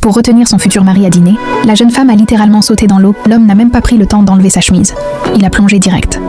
Pour retenir son futur mari à dîner, la jeune femme a littéralement sauté dans l'eau. L'homme n'a même pas pris le temps d'enlever sa chemise. Il a plongé direct.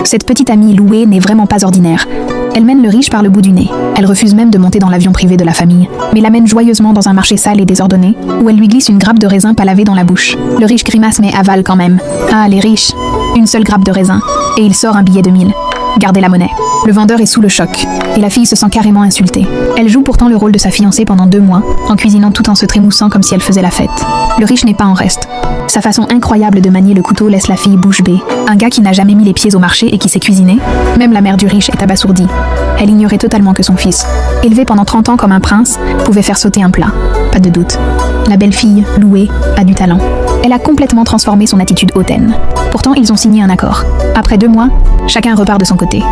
Cette petite amie louée n'est vraiment pas ordinaire. Elle mène le riche par le bout du nez. Elle refuse même de monter dans l'avion privé de la famille, mais l'amène joyeusement dans un marché sale et désordonné, où elle lui glisse une grappe de raisin pas lavé dans la bouche. Le riche grimace mais avale quand même. Ah, les riches. Une seule grappe de raisin. Et il sort un billet de 1000. Gardez la monnaie. Le vendeur est sous le choc, et la fille se sent carrément insultée. Elle joue pourtant le rôle de sa fiancée pendant 2 mois, en cuisinant tout en se trémoussant comme si elle faisait la fête. Le riche n'est pas en reste. Sa façon incroyable de manier le couteau laisse la fille bouche bée. Un gars qui n'a jamais mis les pieds au marché et qui sait cuisiner. Même la mère du riche est abasourdie. Elle ignorait totalement que son fils, élevé pendant 30 ans comme un prince, pouvait faire sauter un plat. Pas de doute. La belle fille, louée, a du talent. Elle a complètement transformé son attitude hautaine. Pourtant, ils ont signé un accord. Après 2 mois, chacun repart de son côté.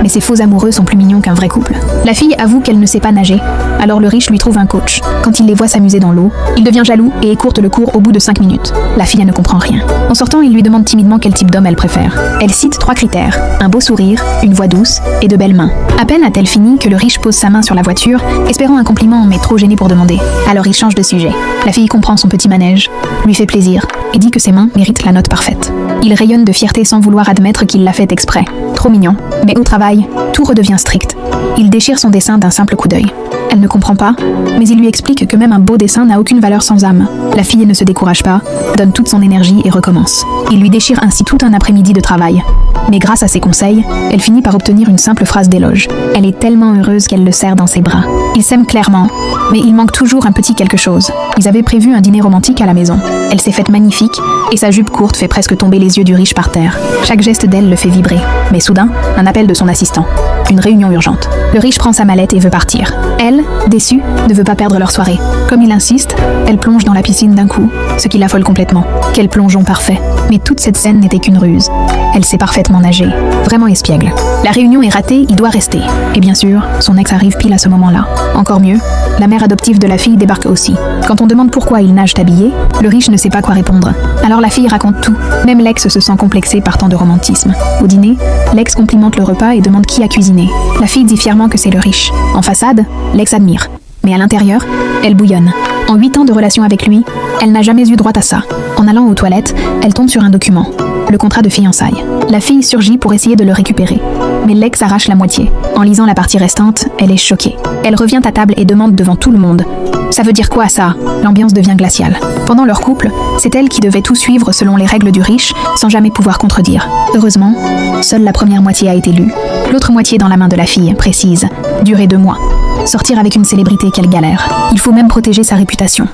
Mais ces faux amoureux sont plus mignons qu'un vrai couple. La fille avoue qu'elle ne sait pas nager, alors le riche lui trouve un coach. Quand il les voit s'amuser dans l'eau, il devient jaloux et écourte le cours au bout de 5 minutes. La fille ne comprend rien. En sortant, il lui demande timidement quel type d'homme elle préfère. Elle cite 3 critères: un beau sourire, une voix douce et de belles mains. À peine a-t-elle fini que le riche pose sa main sur la voiture, espérant un compliment mais trop gêné pour demander. Alors il change de sujet. La fille comprend son petit manège, lui fait plaisir et dit que ses mains méritent la note parfaite. Il rayonne de fierté sans vouloir admettre qu'il l'a fait exprès. Trop mignon. Mais au travail, tout redevient strict. Il déchire son dessin d'un simple coup d'œil. Elle ne comprend pas, mais il lui explique que même un beau dessin n'a aucune valeur sans âme. La fille ne se décourage pas, donne toute son énergie et recommence. Il lui déchire ainsi tout un après-midi de travail. Mais grâce à ses conseils, elle finit par obtenir une simple phrase d'éloge. Elle est tellement heureuse qu'elle le serre dans ses bras. Ils s'aiment clairement, mais il manque toujours un petit quelque chose. Ils avaient prévu un dîner romantique à la maison. Elle s'est faite magnifique, et sa jupe courte fait presque tomber les yeux du riche par terre. Chaque geste d'elle le fait vibrer. Mais soudain, un appel de son assistant. Une réunion urgente. Le riche prend sa mallette et veut partir. Elle, déçue, ne veut pas perdre leur soirée. Comme il insiste, elle plonge dans la piscine d'un coup, ce qui l'affole complètement. Quel plongeon parfait. Mais toute cette scène n'était qu'une ruse. Elle sait parfaitement nager. Vraiment espiègle. La réunion est ratée, il doit rester. Et bien sûr, son ex arrive pile à ce moment-là. Encore mieux, la mère adoptive de la fille débarque aussi. Quand on demande pourquoi il nage habillé, le riche ne sait pas quoi répondre. Alors la fille raconte tout. Même l'ex se sent complexé par tant de romantisme. Au dîner, l'ex complimente le repas et demande qui a cuisiné. La fille dit fièrement que c'est le riche. En façade, l'ex admire. Mais à l'intérieur, elle bouillonne. En 8 ans de relation avec lui, elle n'a jamais eu droit à ça. En allant aux toilettes, elle tombe sur un document. Le contrat de fiançailles. La fille surgit pour essayer de le récupérer. Mais l'ex arrache la moitié. En lisant la partie restante, elle est choquée. Elle revient à table et demande devant tout le monde. Ça veut dire quoi ça? L'ambiance devient glaciale. Pendant leur couple, c'est elle qui devait tout suivre selon les règles du riche, sans jamais pouvoir contredire. Heureusement, seule la première moitié a été lue. L'autre moitié dans la main de la fille, précise, durait 2 mois. Sortir avec une célébrité, quelle galère. Il faut même protéger sa réputation.